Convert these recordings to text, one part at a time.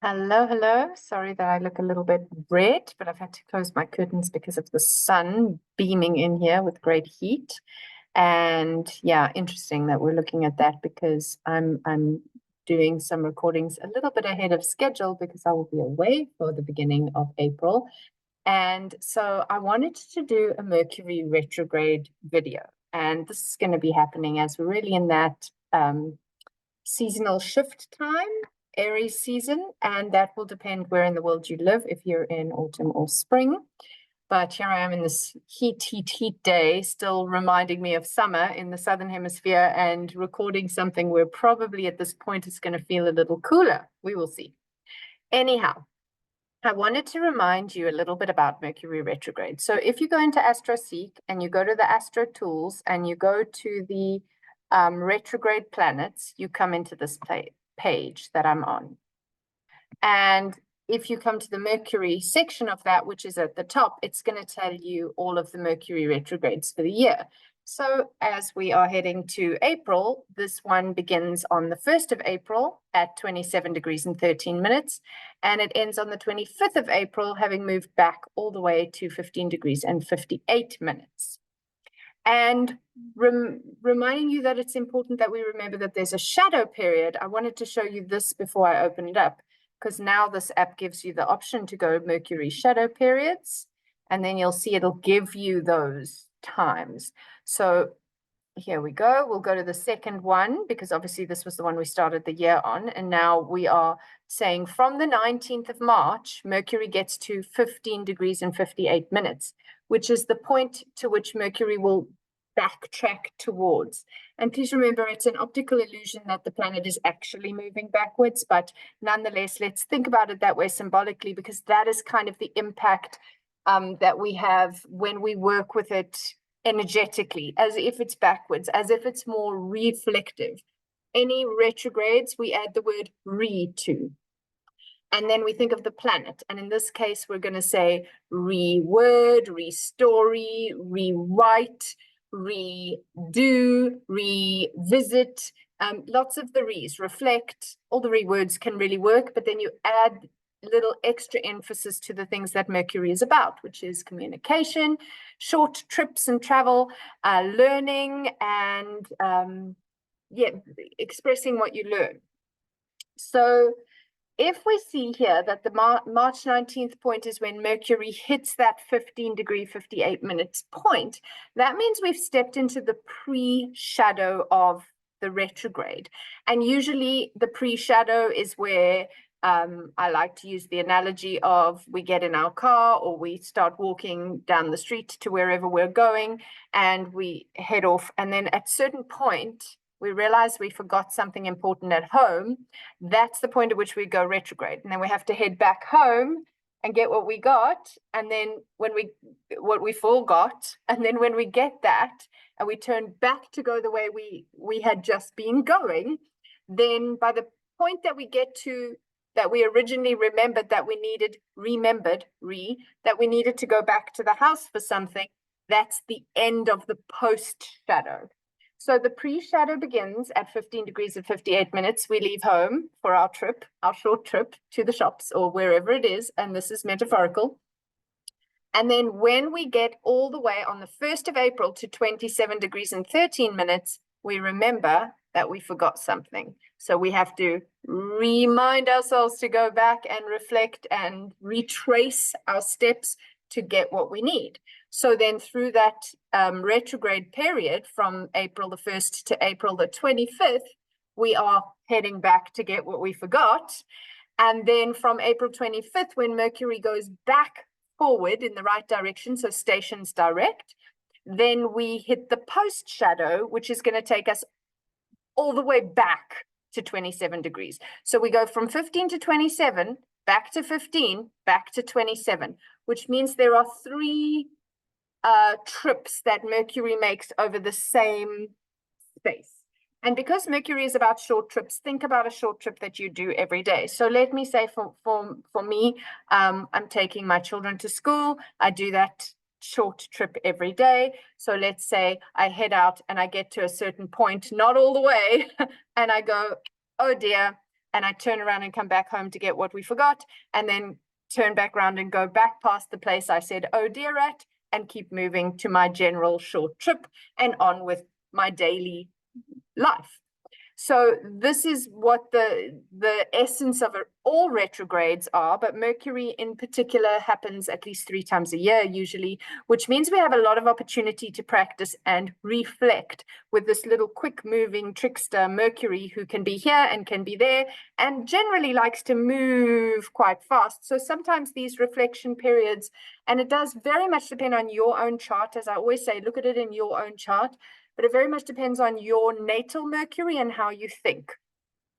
Hello, hello. Sorry that I look a little bit red, but I've had to close my curtains because of the sun beaming in here with great heat. And yeah, interesting that we're looking at that because I'm doing some recordings a little bit ahead of schedule because I will be away for the beginning of April. And so I wanted to do a Mercury retrograde video. And this is going to be happening as we're really in that seasonal shift time, Aries season, and that will depend where in the world you live, if you're in autumn or spring. But here I am in this heat day, still reminding me of summer in the Southern Hemisphere and recording something where probably at this point it's going to feel a little cooler. We will see. Anyhow, I wanted to remind you a little bit about Mercury retrograde. So if you go into AstroSeek and you go to the Astro Tools and you go to the retrograde planets, you come into this page that I'm on. And if you come to the Mercury section of that, which is at the top, it's going to tell you all of the Mercury retrogrades for the year. So as we are heading to April, this one begins on the 1st of April at 27 degrees and 13 minutes, and it ends on the 25th of April, having moved back all the way to 15 degrees and 58 minutes. And reminding you that it's important that we remember that there's a shadow period. I wanted to show you this before I open it up, because now this app gives you the option to go Mercury shadow periods, and then you'll see it'll give you those times. So here we go. We'll go to the second one, because obviously this was the one we started the year on. And now we are saying from the 19th of March, Mercury gets to 15 degrees and 58 minutes, which is the point to which Mercury will backtrack towards. And please remember, it's an optical illusion that the planet is actually moving backwards, but nonetheless, let's think about it that way symbolically, because that is kind of the impact that we have when we work with it energetically, as if it's backwards, as if it's more reflective. Any retrogrades, we add the word re to. And then we think of the planet. And in this case, we're going to say reword, restory, rewrite, redo, revisit. Lots of the re's, reflect, all the rewords can really work, but then you add little extra emphasis to the things that Mercury is about, which is communication, short trips and travel, learning, and expressing what you learn. So if we see here that the March 19th point is when Mercury hits that 15 degree 58 minutes point, that means we've stepped into the pre-shadow of the retrograde. And usually the pre-shadow is where I like to use the analogy of we get in our car or we start walking down the street to wherever we're going and we head off. And then at a certain point, we realize we forgot something important at home. That's the point at which we go retrograde. And then we have to head back home and get what we got. And then what we forgot. And then when we get that and we turn back to go the way we had just been going, then by the point that we get to that we originally remembered that we needed to go back to the house for something, that's the end of the post-shadow. So the pre-shadow begins at 15 degrees and 58 minutes. We leave home for our trip, our short trip to the shops or wherever it is, and this is metaphorical. And then when we get all the way on the 1st of April to 27 degrees and 13 minutes, we remember that we forgot something. So we have to remind ourselves to go back and reflect and retrace our steps to get what we need. So then through that retrograde period from April the 1st to April the 25th, we are heading back to get what we forgot. And then from April 25th, when Mercury goes back forward in the right direction, so stations direct, then we hit the post shadow, which is going to take us all the way back to 27 degrees. So we go from 15 to 27, back to 15, back to 27, which means there are 3 trips that Mercury makes over the same space. And because Mercury is about short trips, think about a short trip that you do every day. So let me say for me, I'm taking my children to school. I do that short trip every day. So let's say I head out and I get to a certain point, not all the way, and I go, oh dear. and I turn around and come back home to get what we forgot, and then turn back around and go back past the place I said, oh dear, at, and keep moving to my general short trip and on with my daily life. So this is what the essence of all retrogrades are, but Mercury in particular happens at least 3 times a year usually, which means we have a lot of opportunity to practice and reflect with this little quick moving trickster Mercury, who can be here and can be there and generally likes to move quite fast. So sometimes these reflection periods, and it does very much depend on your own chart. As I always say, look at it in your own chart. But it very much depends on your natal Mercury and how you think.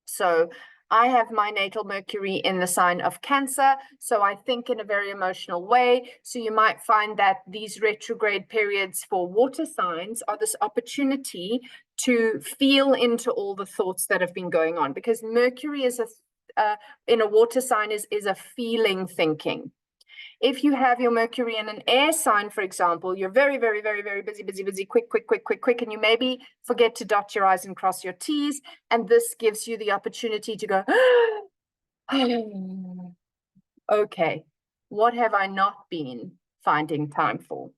So I have my natal Mercury in the sign of Cancer, so I think in a very emotional way. So you might find that these retrograde periods for water signs are this opportunity to feel into all the thoughts that have been going on, because Mercury is in a water sign is a feeling thinking. If you have your Mercury in an air sign, for example, you're very, very, very, very busy, quick, and you maybe forget to dot your I's and cross your T's. And this gives you the opportunity to go, okay, what have I not been finding time for?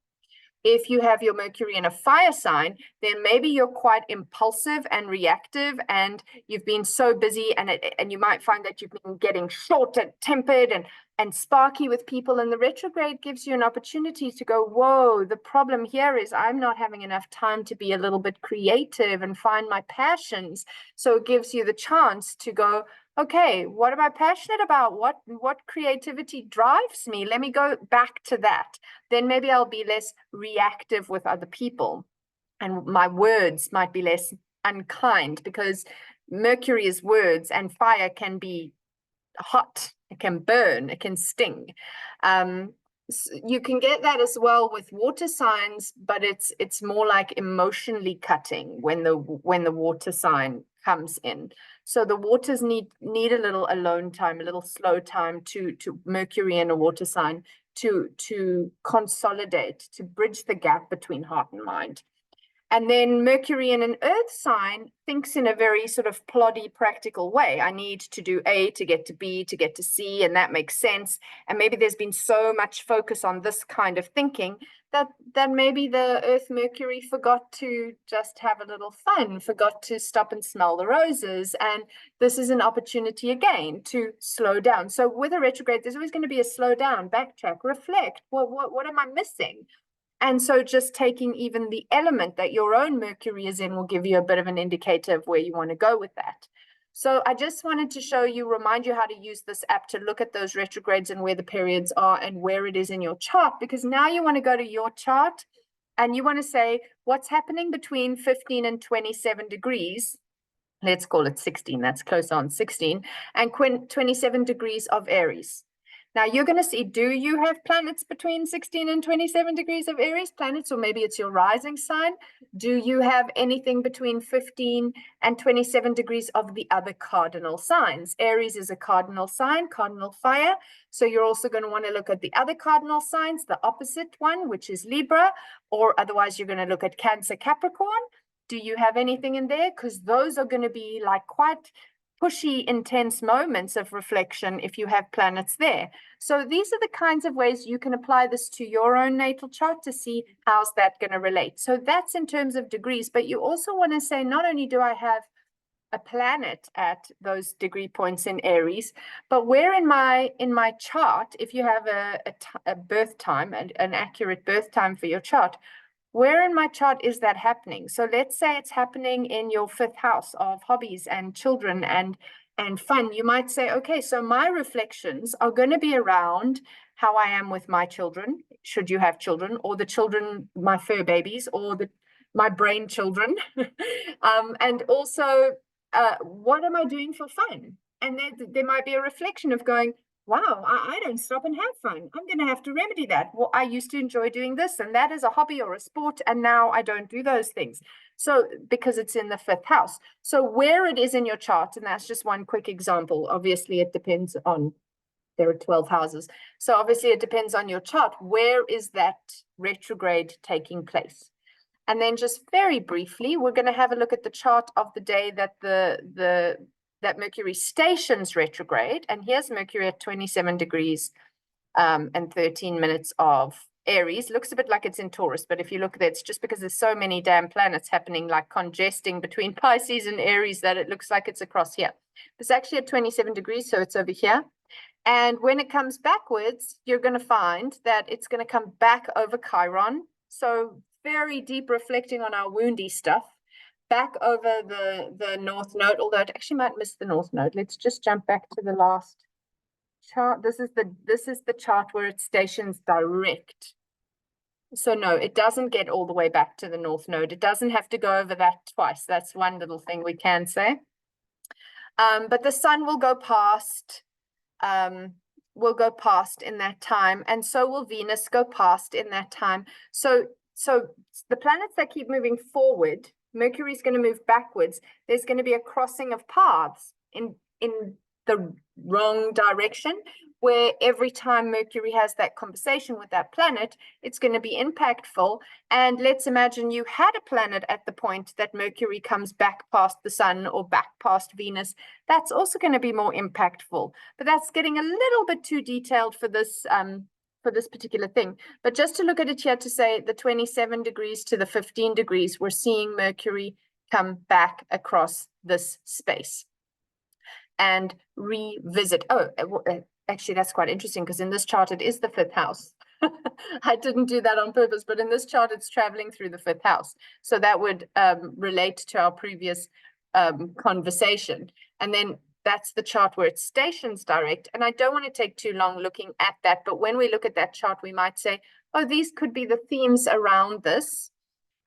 If you have your Mercury in a fire sign, then maybe you're quite impulsive and reactive, and you've been so busy, and you might find that you've been getting short-tempered and sparky with people, and the retrograde gives you an opportunity to go, whoa, the problem here is I'm not having enough time to be a little bit creative and find my passions. So it gives you the chance to go, okay, what am I passionate about? What creativity drives me? Let me go back to that. Then maybe I'll be less reactive with other people, and my words might be less unkind, because Mercury is words, and fire can be hot, it can burn, it can sting. You can get that as well with water signs, but it's more like emotionally cutting when the water sign comes in. So the waters need a little alone time, a little slow time to Mercury in a water sign to consolidate, to bridge the gap between heart and mind. And then Mercury in an earth sign thinks in a very sort of ploddy, practical way. I need to do A to get to B to get to C, and that makes sense. And maybe there's been so much focus on this kind of thinking that maybe the earth Mercury forgot to just have a little fun, forgot to stop and smell the roses. And this is an opportunity again to slow down. So with a retrograde, there's always going to be a slow down, backtrack, reflect. What am I missing? And so just taking even the element that your own Mercury is in will give you a bit of an indicator of where you want to go with that. So I just wanted to show you, remind you how to use this app to look at those retrogrades and where the periods are and where it is in your chart, because now you want to go to your chart and you want to say what's happening between 15 and 27 degrees. Let's call it 16, that's close on 16, and 27 degrees of Aries. Now you're going to see, do you have planets between 16 and 27 degrees of Aries planets, or maybe it's your rising sign? Do you have anything between 15 and 27 degrees of the other cardinal signs? Aries is a cardinal sign, cardinal fire. So you're also going to want to look at the other cardinal signs, the opposite one, which is Libra, or otherwise you're going to look at Cancer, Capricorn. Do you have anything in there? Because those are going to be like quite pushy, intense moments of reflection if you have planets there. So these are the kinds of ways you can apply this to your own natal chart to see how's that going to relate. So that's in terms of degrees, but you also want to say, not only do I have a planet at those degree points in Aries, but where in my chart, if you have a birth time, an accurate birth time for your chart, where in my chart is that happening? So let's say it's happening in your 5th house of hobbies and children and fun. You might say, okay, so my reflections are going to be around how I am with my children, should you have children, or the children, my fur babies, or my brain children. And also, what am I doing for fun? And there might be a reflection of going, wow, I don't stop and have fun. I'm going to have to remedy that. Well, I used to enjoy doing this and that as a hobby or a sport, and now I don't do those things. So because it's in the 5th house. So where it is in your chart, and that's just one quick example. Obviously, it depends on, there are 12 houses. So obviously it depends on your chart. Where is that retrograde taking place? And then just very briefly, we're going to have a look at the chart of the day that the that Mercury stations retrograde, and here's Mercury at 27 degrees and 13 minutes of Aries. Looks a bit like it's in Taurus, but if you look at it, it's just because there's so many damn planets happening, like congesting between Pisces and Aries, that it looks like it's across here. It's actually at 27 degrees, so it's over here. And when it comes backwards, you're going to find that it's going to come back over Chiron. So very deep reflecting on our woundy stuff, back over the North Node, although it actually might miss the North Node. Let's just jump back to the last chart. This is the chart where it stations direct. So no, it doesn't get all the way back to the North Node. It doesn't have to go over that twice. That's one little thing we can say. But the sun will go past in that time, and so will Venus go past in that time. So the planets that keep moving forward, Mercury's going to move backwards. There's going to be a crossing of paths in the wrong direction, where every time Mercury has that conversation with that planet, it's going to be impactful. And let's imagine you had a planet at the point that Mercury comes back past the sun or back past Venus. That's also going to be more impactful. But that's getting a little bit too detailed for this particular thing. But just to look at it here, to say the 27 degrees to the 15 degrees, we're seeing Mercury come back across this space and revisit. Actually, that's quite interesting, because in this chart, it is the 5th house. I didn't do that on purpose, but in this chart, it's traveling through the 5th house. So that would relate to our previous conversation. And then that's the chart where it stations direct. And I don't want to take too long looking at that, but when we look at that chart, we might say, oh, these could be the themes around this.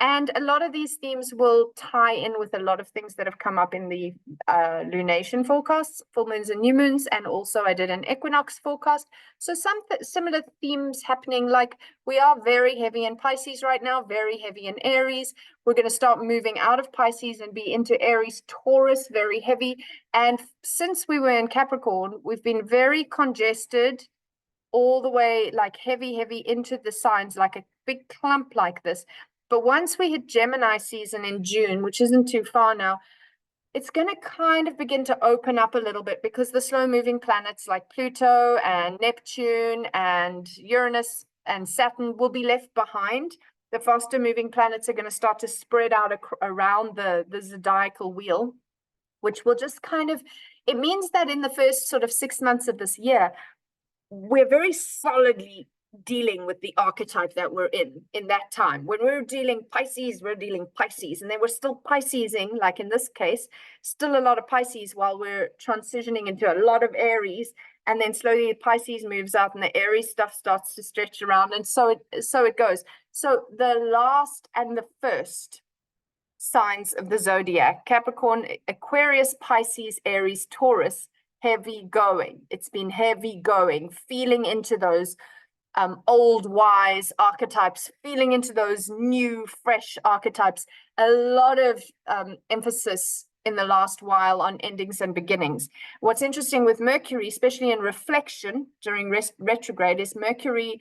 And a lot of these themes will tie in with a lot of things that have come up in the lunation forecasts, full moons and new moons, and also I did an equinox forecast. So some similar themes happening, like we are very heavy in Pisces right now, very heavy in Aries. We're going to start moving out of Pisces and be into Aries, Taurus, very heavy. And since we were in Capricorn, we've been very congested all the way, like heavy into the signs, like a big clump like this. But once we hit Gemini season in June, which isn't too far now, it's going to kind of begin to open up a little bit, because the slow moving planets like Pluto and Neptune and Uranus and Saturn will be left behind. The faster moving planets are going to start to spread out around the zodiacal wheel, which will just kind of, it means that in the first sort of 6 months of this year, we're very solidly dealing with the archetype that we're in that time. When we're dealing Pisces, we're dealing Pisces, and then we're still Piscesing, like in this case, still a lot of Pisces, while we're transitioning into a lot of Aries, and then slowly Pisces moves out and the Aries stuff starts to stretch around, and so it goes. So the last and the first signs of the zodiac, Capricorn, Aquarius, Pisces, Aries, Taurus, heavy going. It's been heavy going, feeling into those old wise archetypes, feeling into those new fresh archetypes. A lot of emphasis in the last while on endings and beginnings. What's interesting with Mercury, especially in reflection during retrograde, is Mercury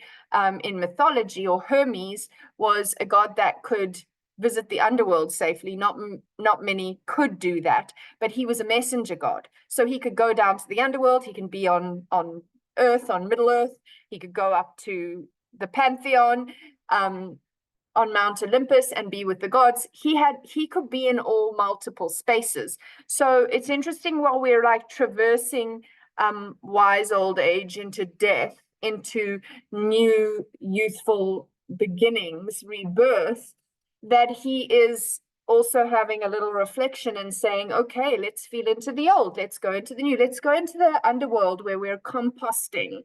in mythology, or Hermes, was a god that could visit the underworld safely. Not many could do that, but he was a messenger god. So he could go down to the underworld, he can be on Earth, on Middle Earth, he could go up to the Pantheon, on Mount Olympus, and be with the gods. He could be in all multiple spaces. So it's interesting, while we're like traversing wise old age into death, into new youthful beginnings, rebirth, that he is also having a little reflection and saying, okay, let's feel into the old, let's go into the new, let's go into the underworld where we're composting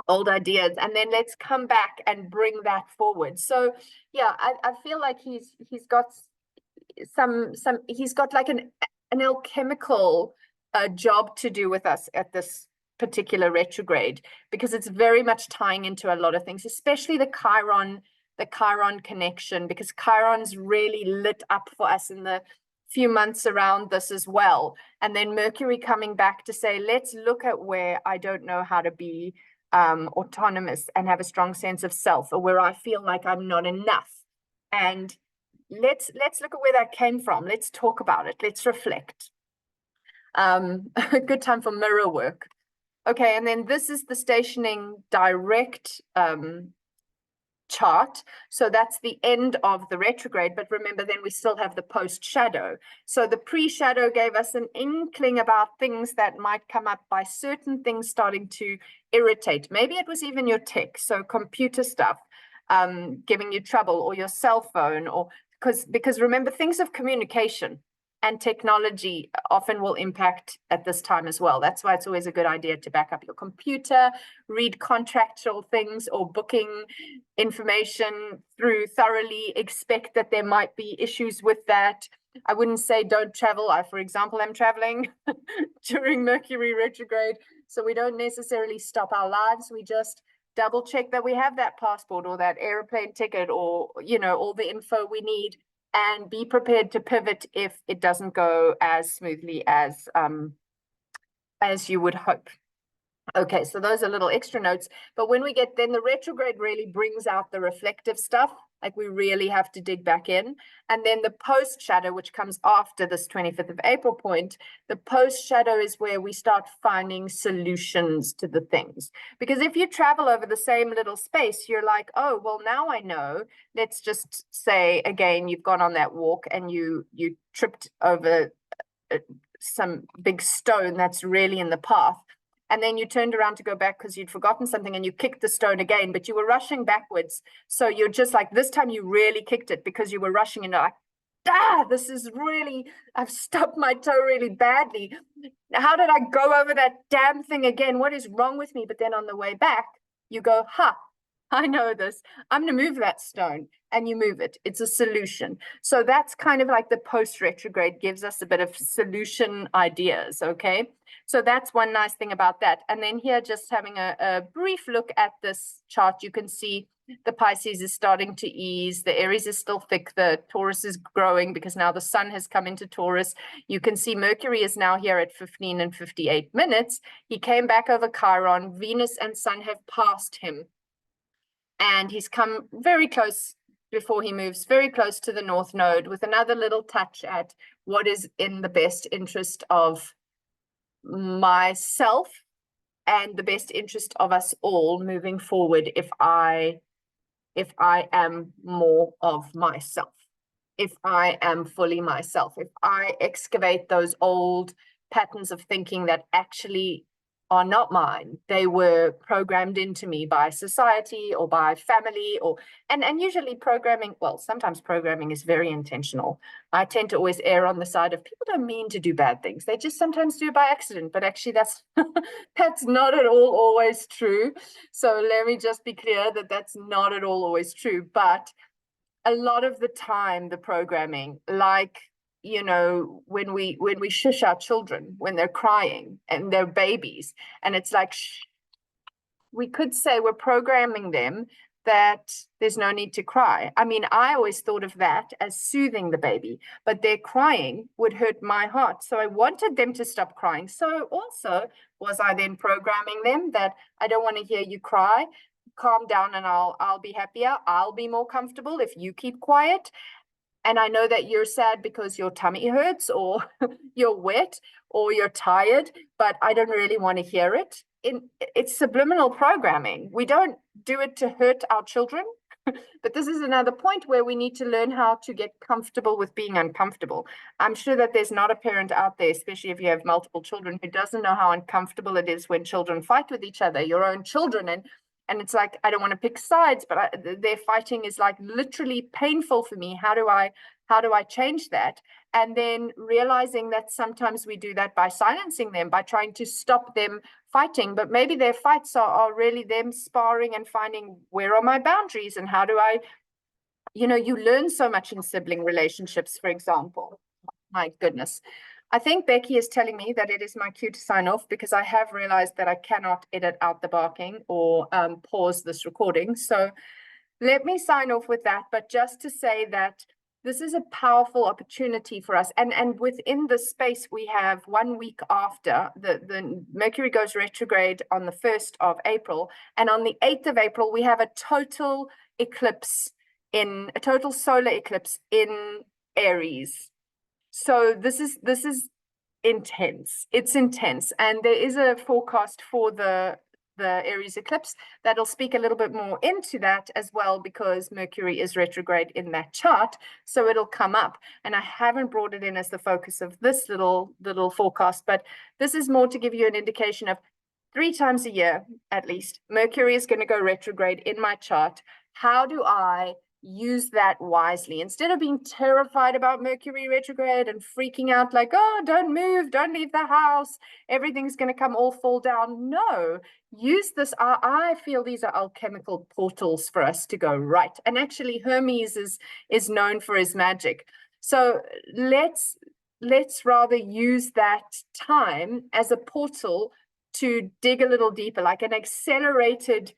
old ideas, and then let's come back and bring that forward. So yeah, I feel like he's got he's got like an alchemical job to do with us at this particular retrograde, because it's very much tying into a lot of things, especially the Chiron connection, because Chiron's really lit up for us in the few months around this as well. And then Mercury coming back to say, let's look at where I don't know how to be autonomous and have a strong sense of self, or where I feel like I'm not enough. And let's look at where that came from. Let's talk about it. Let's reflect. A good time for mirror work. Okay, and then this is the stationing direct chart. So that's the end of the retrograde, but remember, then we still have the post shadow. So the pre-shadow gave us an inkling about things that might come up by certain things starting to irritate. Maybe it was even your tech, so computer stuff giving you trouble, or your cell phone, or because remember, things of communication and technology often will impact at this time as well. That's why it's always a good idea to back up your computer, read contractual things or booking information through thoroughly, expect that there might be issues with that. I wouldn't say don't travel. I, for example, am traveling during Mercury retrograde, so we don't necessarily stop our lives. We just double check that we have that passport or that airplane ticket, or, you know, all the info we need, and be prepared to pivot if it doesn't go as smoothly as you would hope. Okay, so those are little extra notes. But when we get, then the retrograde really brings out the reflective stuff. Like, we really have to dig back in. And then the post shadow, which comes after this 25th of April point, the post shadow is where we start finding solutions to the things. Because if you travel over the same little space, you're like, oh, well, now I know. Let's just say, again, you've gone on that walk and you tripped over some big stone that's really in the path. And then you turned around to go back because you'd forgotten something, and you kicked the stone again, but you were rushing backwards. So you're just like, this time you really kicked it because you were rushing, and you're like, this is really, I've stubbed my toe really badly. How did I go over that damn thing again? What is wrong with me? But then on the way back, you go, I know this. I'm going to move that stone, and you move it. It's a solution. So that's kind of like the post retrograde gives us a bit of solution ideas. Okay. So that's one nice thing about that. And then here, just having a brief look at this chart, you can see the Pisces is starting to ease. The Aries is still thick. The Taurus is growing because now the sun has come into Taurus. You can see Mercury is now here at 15 and 58 minutes. He came back over Chiron. Venus and sun have passed him. And he's come very close before he moves very close to the North Node, with another little touch at what is in the best interest of myself and the best interest of us all moving forward, if I am more of myself, if I am fully myself, if I excavate those old patterns of thinking that actually are not mine. They were programmed into me by society or by family, or and usually programming, well, sometimes programming is very intentional. I tend to always err on the side of people don't mean to do bad things. They just sometimes do it by accident, but actually that's that's not at all always true. So let me just be clear that that's not at all always true. But a lot of the time, the programming, like, you know, when we shush our children when they're crying and they're babies, and it's like, we could say we're programming them that there's no need to cry. I mean, I always thought of that as soothing the baby, but their crying would hurt my heart. So I wanted them to stop crying. So also, was I then programming them that I don't want to hear you cry? Calm down and I'll be happier. I'll be more comfortable if you keep quiet. And I know that you're sad because your tummy hurts, or you're wet, or you're tired, but I don't really want to hear it. It's subliminal programming. We don't do it to hurt our children. But this is another point where we need to learn how to get comfortable with being uncomfortable. I'm sure that there's not a parent out there, especially if you have multiple children, who doesn't know how uncomfortable it is when children fight with each other, your own children. And it's like, I don't want to pick sides, but their fighting is like literally painful for me. How do I change that? And then realizing that sometimes we do that by silencing them, by trying to stop them fighting. But maybe their fights are really them sparring and finding, where are my boundaries and how do I, you learn so much in sibling relationships, for example. My goodness. I think Becky is telling me that it is my cue to sign off, because I have realized that I cannot edit out the barking or pause this recording. So let me sign off with that. But just to say that this is a powerful opportunity for us. And within the space, we have 1 week after the Mercury goes retrograde on the 1st of April. And on the 8th of April, we have a total solar eclipse in Aries. So this is intense. It's intense. And there is a forecast for the Aries eclipse that'll speak a little bit more into that as well, because Mercury is retrograde in that chart. So it'll come up. And I haven't brought it in as the focus of this little forecast, but this is more to give you an indication of 3 times a year, at least, Mercury is going to go retrograde in my chart. How do I use that wisely? Instead of being terrified about Mercury retrograde and freaking out like, oh, don't move, don't leave the house, everything's going to come all fall down. No, use this. I feel these are alchemical portals for us to go right. And actually Hermes is known for his magic. So let's rather use that time as a portal to dig a little deeper, like an accelerated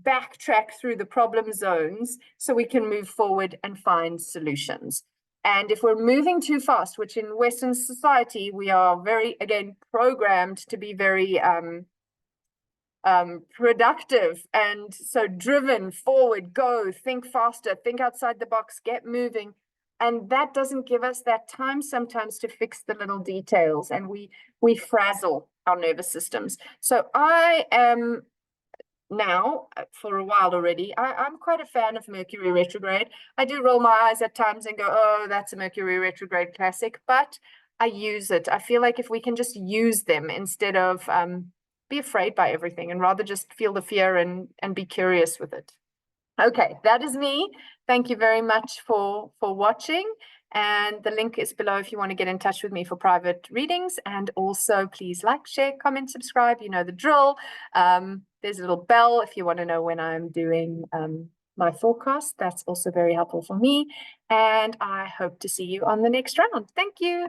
backtrack through the problem zones, so we can move forward and find solutions. And if we're moving too fast, which in Western society, we are very, again, programmed to be very productive, and so driven forward, go, think faster, think outside the box, get moving. And that doesn't give us that time sometimes to fix the little details, and we frazzle our nervous systems. So I am now, for a while already, I'm quite a fan of Mercury retrograde. I do roll my eyes at times and go, oh, that's a Mercury retrograde classic, but I use it. I feel like if we can just use them instead of be afraid by everything, and rather just feel the fear and be curious with it. Okay, that is me. Thank you very much for watching. And the link is below if you want to get in touch with me for private readings. And also, please like, share, comment, subscribe. You know the drill. There's a little bell if you want to know when I'm doing my forecast. That's also very helpful for me. And I hope to see you on the next round. Thank you.